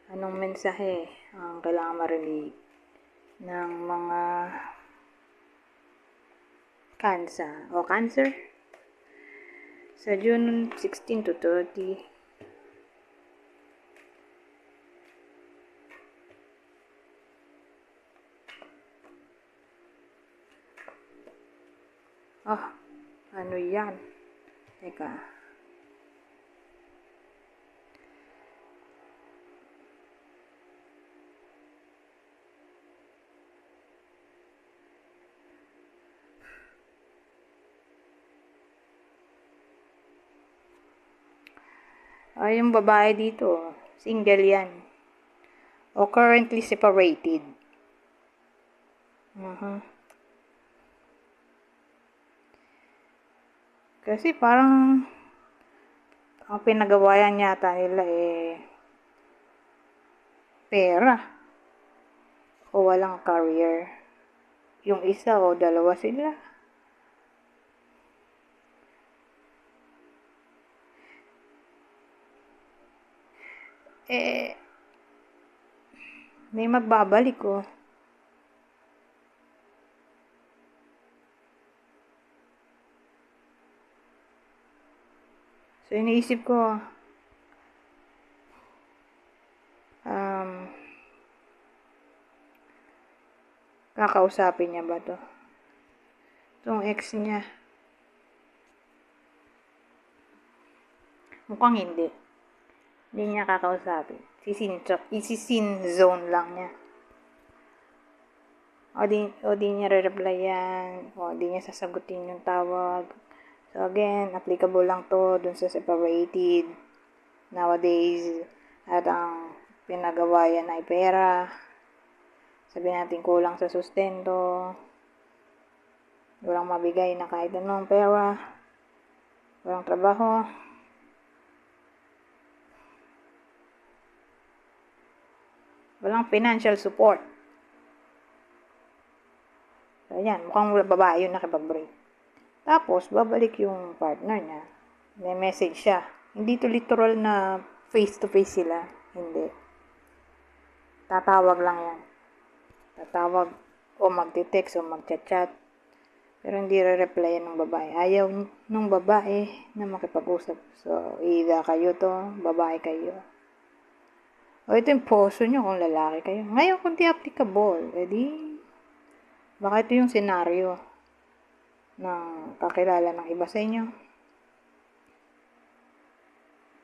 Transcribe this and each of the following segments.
Anong mensahe ang kailangan marinig ng mga cancer sa June 16 to 30? Ano yan? Teka. Yung babae dito, single yan. O currently separated. Kasi parang ang pinagawayan yata nila pera o walang career. Yung isa o dalawa sila. May magbabalik oh. So, iniisip ko, kakausapin niya ba to? Itong ex niya. Mukhang hindi. Hindi niya kakausapin. Isisin zone lang niya. O di niya re-replyan. O di niya sasagutin yung tawag. So again, applicable lang to dun sa separated. Nowadays, at ang pinagawayan ay pera. Sabihin natin kulang sa sustento. Walang mabigay na kahit anong pera. Walang trabaho. Walang financial support. So, ayan, mukhang babae yun nakipag-break. Tapos, babalik yung partner niya. May message siya. Hindi to literal na face-to-face sila. Hindi. Tatawag lang yan. Tatawag o magte-text o magchat-chat. Pero hindi re-replyan ng babae. Ayaw nung babae na makipag-usap. So, either kayo to, babae kayo. O ito yung poso nyo kung lalaki kayo. Ngayon, kung di applicable, edi, baka ito yung senaryo ng kakilala ng iba sa inyo.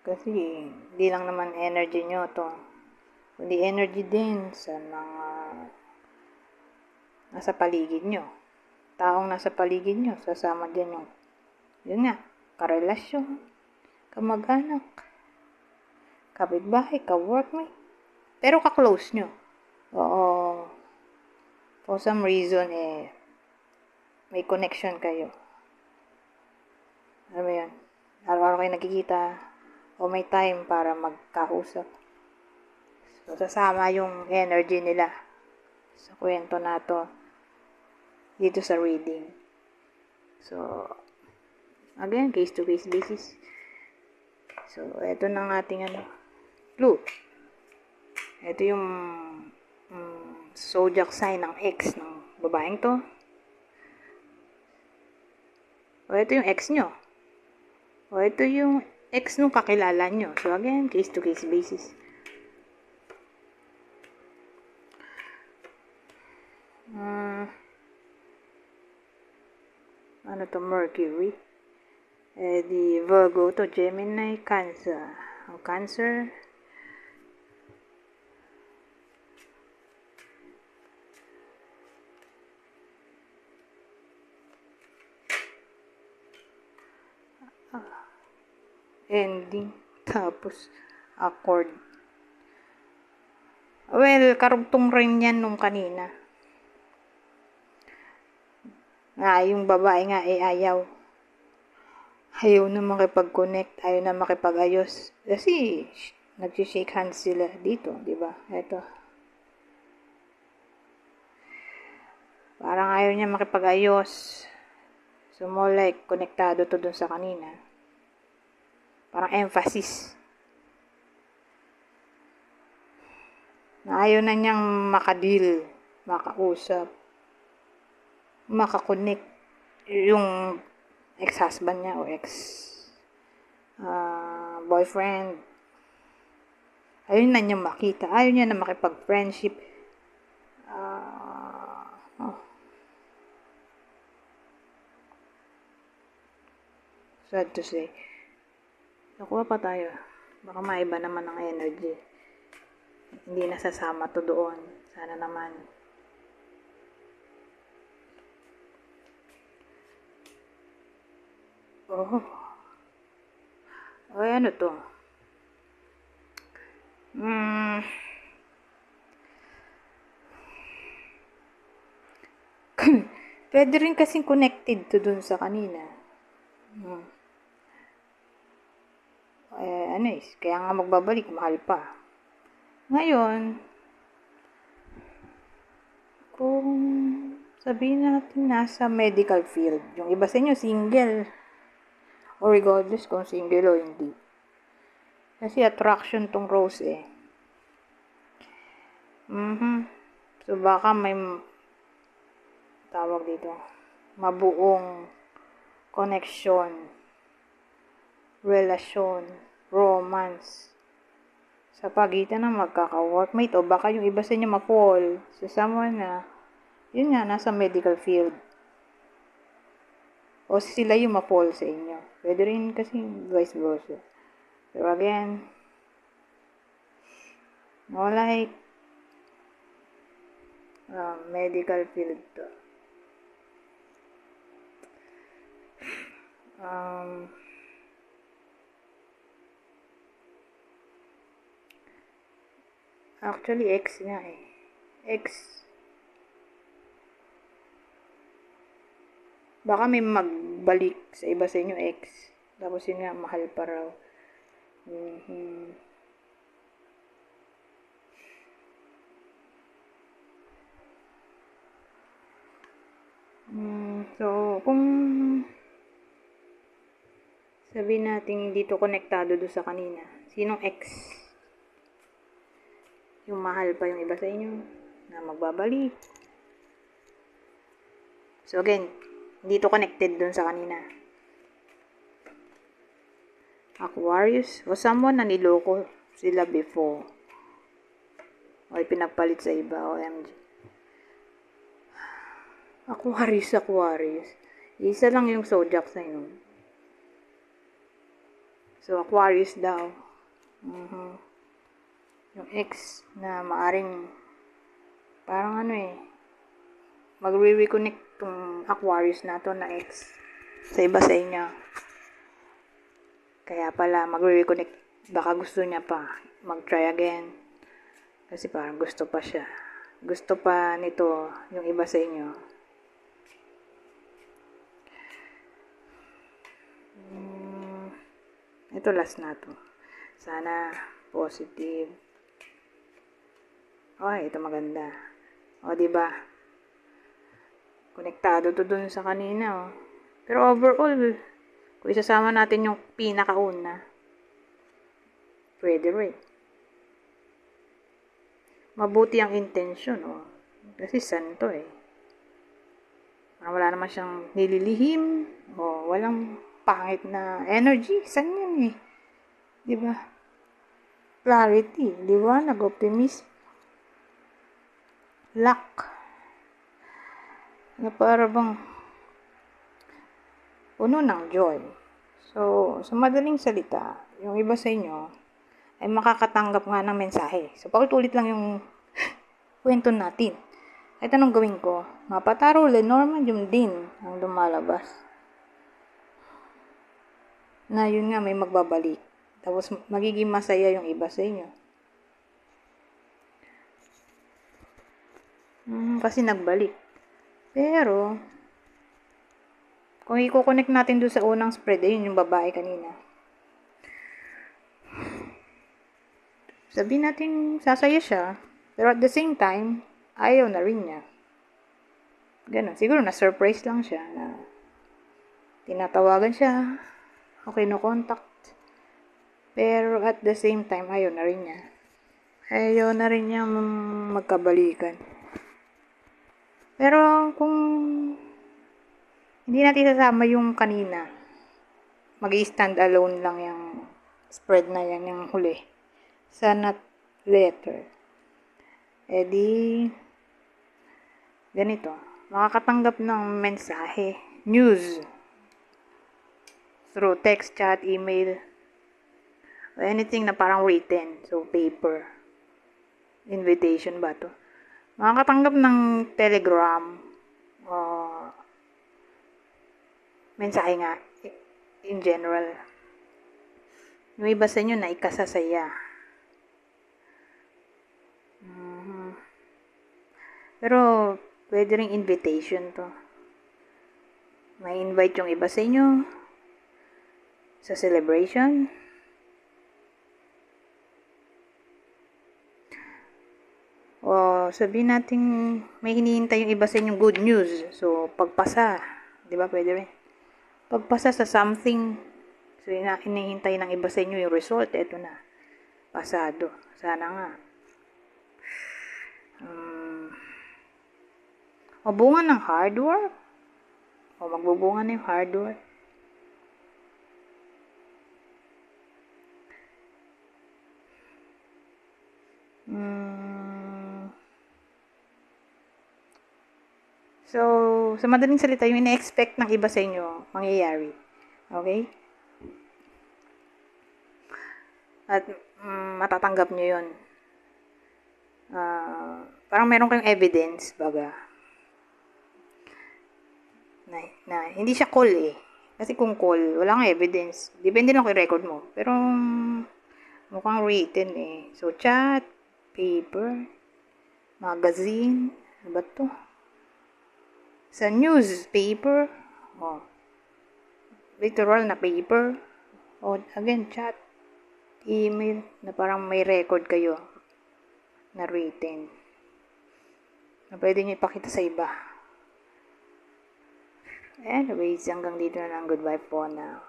Kasi, di lang naman energy nyo to. Kundi energy din sa mga nasa paligid nyo. Taong nasa paligid nyo, sasama dyan yung, yun nga, karelasyon, kamag-anak, kapitbahay, ka-workmate. Pero ka-close nyo. Oo. For some reason, may connection kayo. Ano yun? Araw-araw kayo nagkikita o may time para magkausap. So, sasama yung energy nila sa kwento na to dito sa reading. So, again, case-to-case basis. So, eto na ang ating clue. Ito yung zodiac sign ng ex ng babaeng to. O ito yung ex nyo. O ito yung ex nung kakilala nyo. So again, case-to-case basis. Ano to? Mercury. Di Virgo to, Gemini, Cancer. O Cancer. Ending. Tapos, accord. Well, karugtong rin yan nung kanina. Yung babae nga ayaw. Ayaw na makipag-connect, ayaw na makipag-ayos. Kasi, nag-shake hands sila dito, di ba? Ito. Parang ayaw niya makipag-ayos. So, more like, konektado to dun sa kanina. Parang emphasis. Ayaw na niyang makadil, makausap, makakonect yung ex-husband niya o ex-boyfriend. Ayaw na niyang makita. Ayaw niya na makipag-friendship. Sad to say. Nakuha pa tayo. Baka maiba naman ang energy. Hindi nasasama to doon. Sana naman. Oh. Ay, ano to? Pwede rin kasing connected to dun sa kanina. Kaya nga magbabalik, mahal pa. Ngayon, kung sabihin natin nasa medical field, yung iba sa inyo single, or regardless kung single o hindi. Kasi attraction tong rose eh. So baka may tawag dito, mabuong connection, relasyon, romance sa pagitan ng magkaka-workmate o baka yung iba sa inyo ma-fall sa someone na yun nga, nasa medical field o sila yung ma-fall sa inyo. Pwede rin kasi vice versa. Pero again, like medical field to. Actually, ex nga eh. Ex. Baka may magbalik sa iba sa inyo ex. Tapos yun nga, mahal pa raw. So, kung sabihin natin hindi to konektado do sa kanina, sinong ex? Yung mahal pa yung iba sa inyo na magbabalik. So again, hindi to connected dun sa kanina. Aquarius o someone na niloko sila before o pinagpalit sa iba. OMG. Aquarius. Isa lang yung zodiac sa inyo. So Aquarius daw. Yung ex na maaring parang magre-reconnect tong Aquarius na to na ex sa iba sa inyo. Kaya pala magre-reconnect, baka gusto niya pa mag-try again kasi parang gusto pa siya, gusto pa nito yung iba sa inyo. Ito last na to, sana positive. Ito maganda. Diba? Konektado to dun sa kanina. Pero overall, kung isasama natin yung pinakauna, pwede rin. Mabuti ang intention. Kasi santo eh. Wala naman siyang nililihim. Walang pangit na energy. San yan eh. Diba? Clarity. Liwanag. Optimism. Luck. Na para bang puno ng joy. So, sa madaling salita, yung iba sa inyo ay makakatanggap nga ng mensahe. So, paulit-ulit lang yung kwento natin. Kahit anong gawin ko, mapataro, Lenormand yung din ang lumalabas. Na yun nga, may magbabalik. Tapos, magiging masaya yung iba sa inyo. Kasi nagbalik. Pero, kung i-connect natin doon sa unang spread, ayun yung babae kanina. Sabihin natin, sasaya siya, pero at the same time, ayaw na rin niya. Ganun. Siguro na-surprise lang siya na tinatawagan siya, o kino-contact. Pero at the same time, ayaw na rin niya. Ayaw na rin niya magkabalikan. Pero kung hindi natin sasama yung kanina, mag-i-stand alone lang yung spread na yan, yung huli. Sa not letter. E di, ganito. Makakatanggap ng mensahe, news, through text, chat, email, anything na parang written. So, paper. Invitation ba to? Makakatanggap ng telegram, mensahe nga, in general. Yung iba sa inyo na ikasasaya. Pero, pwede ring invitation to. May invite yung iba sa inyo sa celebration. O, sabihin natin, may hinihintay yung iba sa inyong good news. So, pagpasa. Di ba? Pwede rin. Pagpasa sa something. So, hinihintay ng iba sa inyo yung result. Eto na. Pasado. Sana nga. O, bunga ng hard work. O, magbubunga na yung hard work. So, sa madaling salita, yung ina-expect ng iba sa inyo, mangyayari. Okay? At matatanggap nyo yun. Parang meron kayong evidence, baga. Na hindi siya call eh. Kasi kung call, wala kang evidence. Depende lang kung record mo. Pero, mukhang written eh. So, chat, paper, magazine, ano ba to? Sa newspaper, literal na paper, again, chat, email, na parang may record kayo na written. Na pwede nyo ipakita sa iba. Anyways, hanggang dito na lang. Goodbye po now.